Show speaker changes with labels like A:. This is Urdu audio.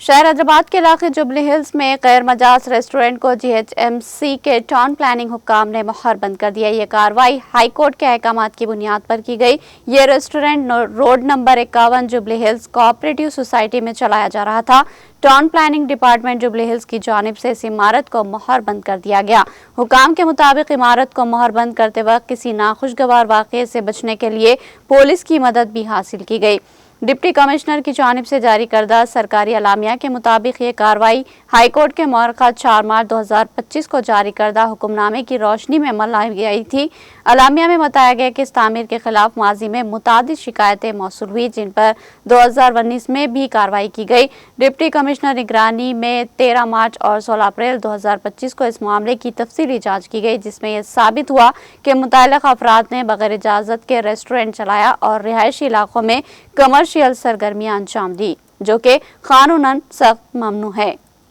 A: شہر حیدرآباد کے علاقے جوبلی ہلز میں غیر مجاز ریسٹورنٹ کو GHMC کے ٹاؤن پلاننگ حکام نے مہر بند کر دیا۔ یہ کارروائی ہائی کورٹ کے احکامات کی بنیاد پر کی گئی۔ یہ restaurant road number 51 jubilee Hills cooperative society میں چلایا جا رہا تھا۔ Town planning department jubilee Hills کی جانب سے اس عمارت کو مہر بند کر دیا گیا۔ حکام کے مطابق عمارت کو مہر بند کرتے وقت کسی ناخوشگوار واقعے سے بچنے کے لیے پولیس کی مدد بھی حاصل کی گئی۔ ڈپٹی کمشنر کی جانب سے جاری کردہ سرکاری اعلامیہ کے مطابق یہ کارروائی ہائی کورٹ کے مورخہ 4 مارچ 2025 کو جاری کردہ حکم نامے کی روشنی میں عمل گئی تھی۔ اعلامیہ میں بتایا گیا کہ اس تعمیر کے خلاف ماضی میں متعدد شکایتیں موصول ہوئی، جن پر 2019 میں بھی کارروائی کی گئی۔ ڈپٹی کمشنر نگرانی میں 13 مارچ اور 16 اپریل 2025 کو اس معاملے کی تفصیلی جانچ کی گئی، جس میں یہ ثابت ہوا کہ متعلقہ افراد نے بغیر اجازت کے ریسٹورنٹ چلایا اور رہائشی علاقوں میں کمرشل سرگرمیاں انجام دی، جو کہ قانوناً سخت ممنوع ہے۔